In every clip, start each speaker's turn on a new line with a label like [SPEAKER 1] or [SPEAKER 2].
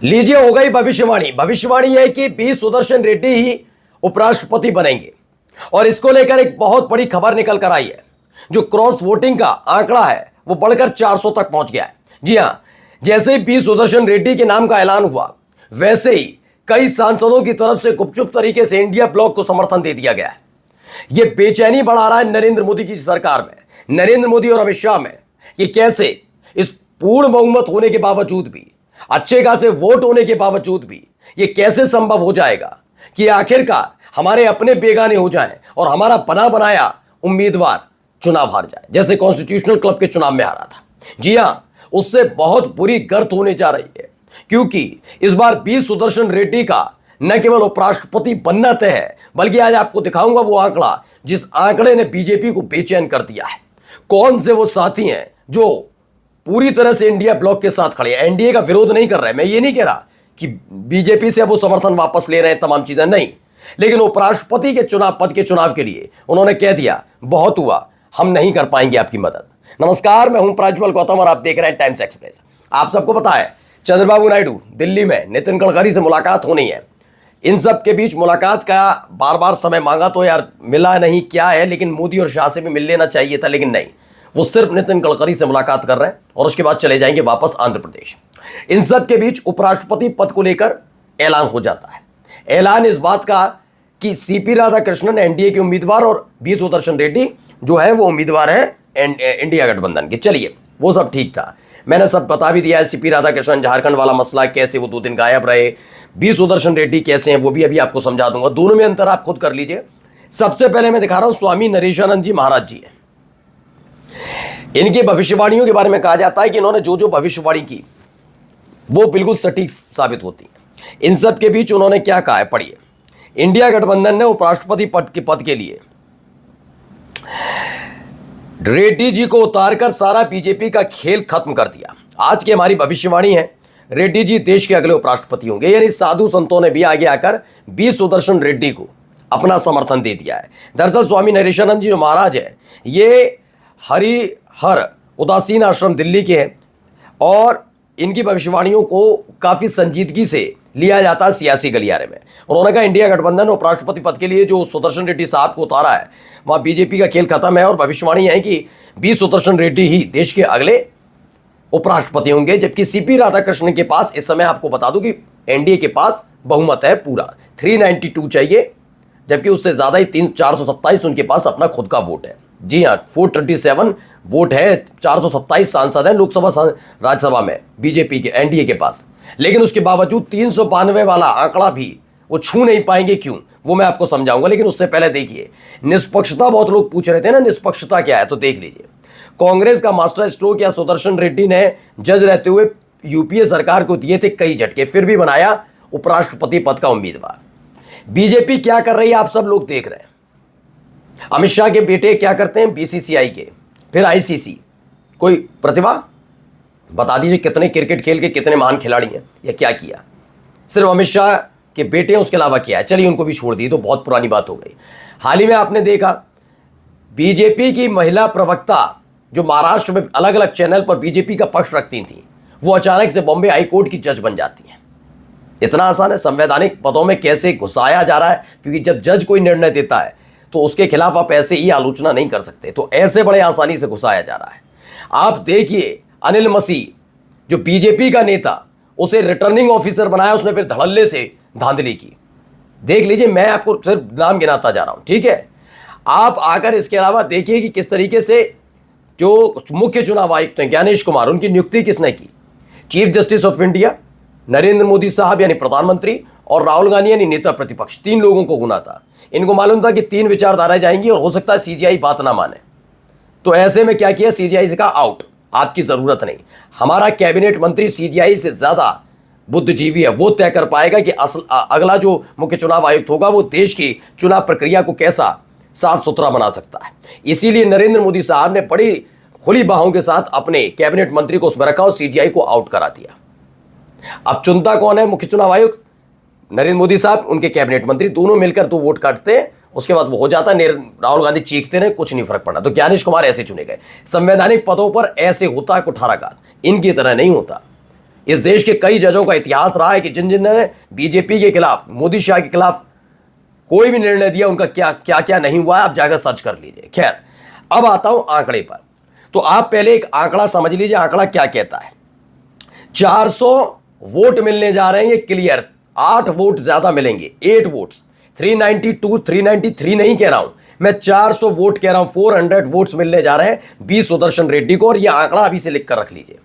[SPEAKER 1] लीजिए, हो गई भविष्यवाणी। भविष्यवाणी है कि बी सुदर्शन रेड्डी ही उपराष्ट्रपति बनेंगे और इसको लेकर एक बहुत बड़ी खबर निकल कर आई है। जो क्रॉस वोटिंग का आंकड़ा है वो बढ़कर 400 तक पहुंच गया है। जी हां, जैसे ही बी सुदर्शन रेड्डी के नाम का ऐलान हुआ वैसे ही कई सांसदों की तरफ से गुपचुप तरीके से इंडिया ब्लॉक को समर्थन दे दिया गया है। यह बेचैनी बढ़ा रहा है नरेंद्र मोदी की सरकार में, नरेंद्र मोदी और अमित शाह में, कि कैसे इस पूर्ण बहुमत होने के बावजूद भी, अच्छे खासे वोट होने के बावजूद भी यह कैसे संभव हो जाएगा कि आखिरकार हमारे अपने बेगाने हो जाएं और हमारा बना बनाया उम्मीदवार चुनाव हार जाए, जैसे कॉन्स्टिट्यूशनल क्लब के चुनाव में हारा था। जी हां, उससे बहुत बुरी गर्त होने जा रही है, क्योंकि इस बार बी सुदर्शन रेड्डी का न केवल उपराष्ट्रपति बनना तय है, बल्कि आज आपको दिखाऊंगा वो आंकड़ा जिस आंकड़े ने बीजेपी को बेचैन कर दिया है। कौन से वो साथी हैं जो पूरी तरह से इंडिया ब्लॉक के साथ खड़े हैं, एनडीए का विरोध नहीं कर रहे हैं। मैं ये नहीं कह रहा कि बीजेपी से अब वो समर्थन वापस ले रहे हैं, तमाम चीजें नहीं, लेकिन उपराष्ट्रपति के चुनाव पद के चुनाव के लिए उन्होंने कह दिया बहुत हुआ, हम नहीं कर पाएंगे आपकी मदद। नमस्कार, मैं हूं प्रज्वल गौतम और आप देख रहे हैं टाइम्स एक्सप्रेस। आप सबको पता है चंद्रबाबू नायडू दिल्ली में नितिन गडकरी से मुलाकात होनी है। इन सब के बीच मुलाकात का बार बार समय मांगा तो यार मिला नहीं, क्या है, लेकिन मोदी और शाह से भी मिल लेना चाहिए था, लेकिन नहीं, वो सिर्फ नितिन गडकरी से मुलाकात कर रहे हैं और उसके बाद चले जाएंगे वापस आंध्र प्रदेश। इन सब के बीच उपराष्ट्रपति पद को लेकर ऐलान हो जाता है। ऐलान इस बात का कि सीपी राधाकृष्णन एनडीए के उम्मीदवार और बी सुदर्शन रेड्डी जो है वो उम्मीदवार है इंडिया गठबंधन के। चलिए, वो सब ठीक था, मैंने सब बता भी दिया है। सीपी राधाकृष्णन झारखंड वाला मसला कैसे वो 2 दिन गायब रहे, बी सुदर्शन रेड्डी कैसे हैं वो भी अभी आपको समझा दूंगा। दोनों में अंतर आप खुद कर लीजिए। सबसे पहले मैं दिखा रहा हूं स्वामी नरेशानंद जी महाराज जी है। इनकी भविष्यवाणियों के बारे में कहा जाता है कि इन्होंने जो जो भविष्यवाणी की वो बिल्कुल सटीक साबित होती है। इन सब के बीच उन्होंने क्या कहा है, पढ़िए। इंडिया गठबंधन ने उपराष्ट्रपति पद के लिए रेड्डी जी को उतारकर सारा बीजेपी का खेल खत्म कर दिया। आज की हमारी भविष्यवाणी है, रेड्डी जी देश के अगले उपराष्ट्रपति होंगे। यानी साधु संतों ने भी आगे आकर बी सुदर्शन रेड्डी को अपना समर्थन दे दिया है। दरअसल स्वामी नरेशानंद जी जो महाराज है ये हरिहर उदासीन आश्रम दिल्ली के हैं और इनकी भविष्यवाणियों को काफी संजीदगी से लिया जाता है सियासी गलियारे में। उन्होंने कहा इंडिया गठबंधन उपराष्ट्रपति पद के लिए जो सुदर्शन रेड्डी साहब को उतारा है वहां बीजेपी का खेल खत्म है और भविष्यवाणी है कि बी सुदर्शन रेड्डी ही देश के अगले उपराष्ट्रपति होंगे। जबकि सीपी राधाकृष्णन के पास इस समय आपको बता दूं कि एनडीए के पास बहुमत है पूरा 392 चाहिए, जबकि उससे ज्यादा ही 427 उनके पास अपना खुद का वोट है। जी हाँ, 437 वोट है, 427 सांसद हैं लोकसभा राज्यसभा में बीजेपी के एनडीए के पास, लेकिन उसके बावजूद 392 वाला आंकड़ा भी वो छू नहीं पाएंगे। क्यों, वो मैं आपको समझाऊंगा, लेकिन उससे पहले देखिए निष्पक्षता। बहुत लोग पूछ रहे थे ना निष्पक्षता क्या है, तो देख लीजिए। कांग्रेस का मास्टर स्ट्रोक या सुदर्शन रेड्डी ने जज रहते हुए यूपीए सरकार को दिए थे कई झटके, फिर भी बनाया उपराष्ट्रपति पद का उम्मीदवार। बीजेपी क्या कर रही है आप सब लोग देख रहे हैं। अमित शाह के बेटे क्या करते हैं, बीसीसीआई के, फिर आईसीसी। कोई प्रतिभा बता दीजिए कितने क्रिकेट खेल के कितने महान खिलाड़ी हैं या क्या किया। सिर्फ अमित शाह के बेटे हैं, उसके अलावा क्या है। चलिए उनको भी छोड़ दिए, तो बहुत पुरानी बात हो गई। हाल ही में आपने देखा बीजेपी की महिला प्रवक्ता जो महाराष्ट्र में अलग अलग चैनल पर बीजेपी का पक्ष रखती थी, वो अचानक से बॉम्बे हाईकोर्ट की जज बन जाती हैं। इतना आसान है, संवैधानिक पदों में कैसे घुसाया जा रहा है, क्योंकि जब जज कोई निर्णय देता है तो उसके खिलाफ आप ऐसे ही आलोचना नहीं कर सकते, तो ऐसे बड़े आसानी से घुसाया जा रहा है। आप देखिए अनिल मसीह जो बीजेपी का नेता, उसे रिटर्निंग ऑफिसर बनाया उसने, फिर धड़ल्ले से धांधली की। देख लीजिए, मैं आपको सिर्फ नाम गिनाता जा रहा हूं, ठीक है। आप आकर इसके अलावा देखिए कि किस तरीके से जो मुख्य चुनाव आयुक्त हैं ज्ञानेश कुमार, उनकी नियुक्ति किसने की। Chief justice of India Narendra Modi साहब यानी प्रधानमंत्री और राहुल गांधी यानी नेता प्रतिपक्ष, 3 लोगों को गुना था। इनको मालूम था कि 3 विचारधाराएं जाएंगी और हो सकता है सीजीआई बात ना माने, तो ऐसे में क्या किया, सीजीआई से कहा आउट, आपकी जरूरत नहीं। हमारा कैबिनेट मंत्री सीजीआई से ज्यादा बुद्धिजीवी है, वो तय कर पाएगा कि अगला जो मुख्य चुनाव आयुक्त होगा वो देश की चुनाव प्रक्रिया को कैसा साफ सुथरा बना सकता है। इसीलिए नरेंद्र मोदी साहब ने बड़ी खुली बाहों के साथ अपने कैबिनेट मंत्री को उसमें रखा और सीजीआई को आउट करा दिया। अब चुनता कौन है मुख्य चुनाव आयुक्त, नरेंद्र मोदी साहब, उनके कैबिनेट मंत्री, दोनों मिलकर 2 वोट काटते हैं, उसके बाद वो हो जाता है। राहुल गांधी चीखते रहे, कुछ नहीं फर्क पड़ा। तो ज्ञानेश कुमार ऐसे चुने गए। संवैधानिक पदों पर ऐसे होता है कुठाराघात, इनकी तरह नहीं होता। इस देश के कई जजों का इतिहास रहा है कि जिन जिन्होंने बीजेपी के खिलाफ, मोदी शाह के खिलाफ कोई भी निर्णय दिया, उनका क्या क्या क्या नहीं हुआ है, आप जाकर सर्च कर लीजिए। खैर, अब आता हूं आंकड़े पर। तो आप पहले एक आंकड़ा समझ लीजिए, आंकड़ा क्या कहता है। 400 वोट मिलने जा रहे हैं, ये क्लियर। 8 वोट ज्यादा मिलेंगे, 8 वोट्स। 392, 393 नहीं कह रहा हूं मैं, 400 वोट कह रहा हूं। 400 वोट्स मिलने जा रहे हैं बी सुदर्शन रेड्डी को, और यह आंकड़ा अभी से लिख कर रख लीजिए।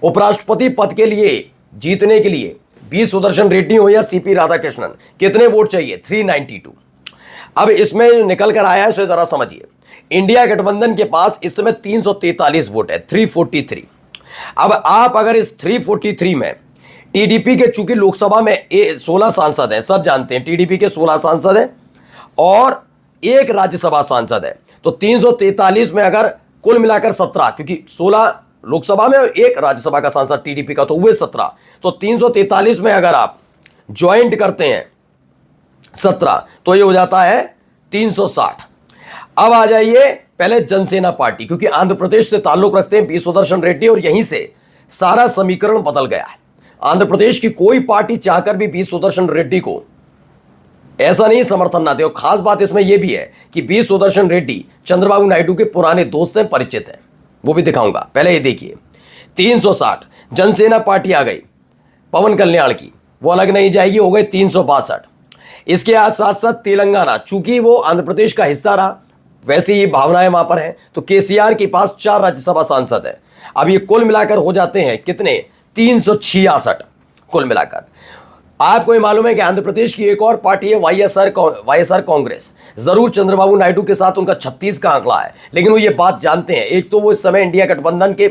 [SPEAKER 1] उपराष्ट्रपति पद के लिए जीतने के लिए बी सुदर्शन रेड्डी हो या सीपी राधाकृष्णन, कितने वोट चाहिए? 392। अब इसमें निकल कर आया है, सो जरा समझिए। इंडिया गठबंधन के पास इस समय 343 वोट है, 343। अब आप अगर इस 343 में टीडीपी के, चूंकि लोकसभा में 16 सांसद हैं, सब जानते हैं टीडीपी के 16 सांसद हैं और एक राज्यसभा सांसद है, तो 343 में अगर कुल मिलाकर 17, क्योंकि 16 लोकसभा में और एक राज्यसभा का सांसद टीडीपी का, तो हुए 17। तो 343 में अगर आप ज्वाइंट करते हैं 17, तो ये हो जाता है 360। अब आ जाइए पहले जनसेना पार्टी, क्योंकि आंध्र प्रदेश से ताल्लुक रखते हैं बी सुदर्शन रेड्डी, और यहीं से सारा समीकरण बदल गया है। आंध्र प्रदेश की कोई पार्टी चाहकर भी बी सुदर्शन रेड्डी को ऐसा नहीं समर्थन ना दे। और खास बात इसमें यह भी है कि बी सुदर्शन रेड्डी चंद्रबाबू नायडू के पुराने दोस्त हैं, परिचित हैं, वो भी दिखाऊंगा। पहले ये देखिए, 360 जनसेना पार्टी आ गई पवन कल्याण की, वो अलग नहीं जाएगी, हो गए 362। इसके साथ साथ तेलंगाना, चूंकि वो आंध्र प्रदेश का हिस्सा रहा, वैसे ही भावनाएं वहां पर हैं, तो केसीआर के पास 4 राज्यसभा सांसद है। अब ये कुल मिलाकर हो जाते हैं कितने? 366 कुल मिलाकर। आपको ये मालूम है कि आंध्र प्रदेश की एक और पार्टी है वाईएसआर कांग्रेस। जरूर चंद्रबाबू नायडू के साथ उनका 36 का आंकड़ा है, लेकिन वो ये बात जानते हैं, एक तो वो इस समय इंडिया गठबंधन के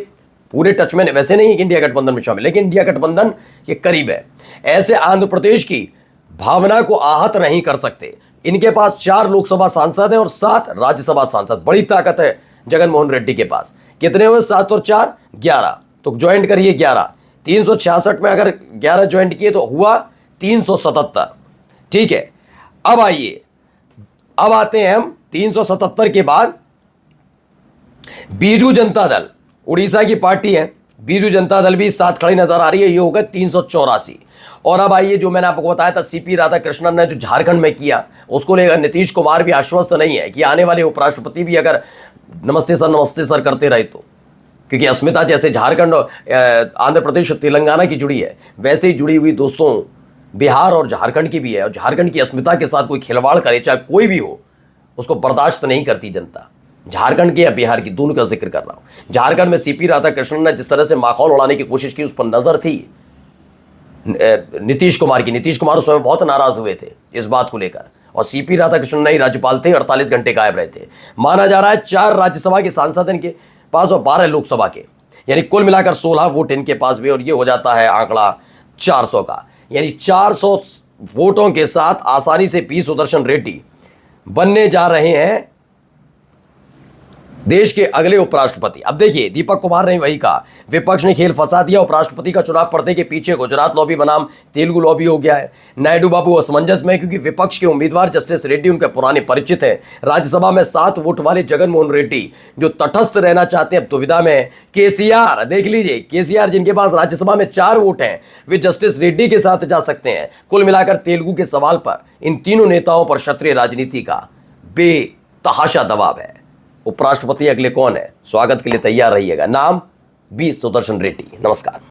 [SPEAKER 1] पूरे टच में, वैसे नहीं कि इंडिया गठबंधन में शामिल, लेकिन इंडिया गठबंधन के करीब है। ऐसे आंध्र प्रदेश की भावना को आहत नहीं कर सकते। इनके पास 4 लोकसभा सांसद हैं और 7 राज्यसभा सांसद। बड़ी ताकत है जगनमोहन रेड्डी के पास। कितने हुए? 7 और 4 11, तो ज्वाइंट करिए 11। 366 में अगर 11 ज्वाइंट किए तो हुआ 377। ठीक है, अब आइए, अब आते हैं हम 377 के बाद बीजू जनता दल, उड़ीसा की पार्टी है, बीजू जनता दल भी साथ खड़ी नजर आ रही है, ये होगा 384। और अब आइए, जो मैंने आपको बताया था सीपी राधाकृष्णन ने जो झारखंड में किया, उसको लेकर नीतीश कुमार भी आश्वस्त नहीं है कि आने वाले उपराष्ट्रपति भी अगर नमस्ते सर करते रहे तो, क्योंकि अस्मिता जैसे झारखंड और आंध्र प्रदेश और तेलंगाना की जुड़ी है, वैसे ही जुड़ी हुई दोस्तों बिहार और झारखंड की भी है। और झारखंड की अस्मिता के साथ कोई खिलवाड़ करे, चाहे कोई भी हो, उसको बर्दाश्त नहीं करती जनता। झारखंड की या बिहार की, दोनों का जिक्र कर रहा हूं। झारखंड में सीपी राधाकृष्णन ने जिस तरह से माहौल उड़ाने की कोशिश की, उस पर नजर थी नीतीश कुमार की। नीतीश कुमार उस समय बहुत नाराज हुए थे इस बात को लेकर, और सीपी राधाकृष्णन नहीं राज्यपाल थे, 48 घंटे गायब रहे थे। माना जा रहा है 4 राज्यसभा के सांसद इनके पास और 12 लोकसभा के, यानी कुल मिलाकर 16 वोट इनके पास भी, और ये हो जाता है आंकड़ा 400 का। यानी 400 वोटों के साथ आसानी से बी सुदर्शन रेड्डी बनने जा रहे हैं देश के अगले उपराष्ट्रपति। अब देखिए, दीपक कुमार ने वही कहा, विपक्ष ने खेल फंसा दिया, उपराष्ट्रपति का चुनाव पर्दे के पीछे गुजरात लॉबी बनाम तेलुगु लॉबी हो गया है। नायडू बाबू असमंजस में, क्योंकि विपक्ष के उम्मीदवार जस्टिस रेड्डी उनके पुराने परिचित हैं। राज्यसभा में 7 वोट वाले जगनमोहन रेड्डी जो तटस्थ रहना चाहते हैं, अब दुविधा में है। केसीआर देख लीजिए, केसीआर जिनके पास राज्यसभा में 4 वोट हैं, वे जस्टिस रेड्डी के साथ जा सकते हैं। कुल मिलाकर तेलुगु के सवाल पर इन तीनों नेताओं पर क्षत्रिय राजनीति का बेतहाशा दबाव है। उपराष्ट्रपति अगले कौन है? स्वागत के लिए तैयार रहिएगा। नाम बी सुदर्शन रेड्डी। नमस्कार।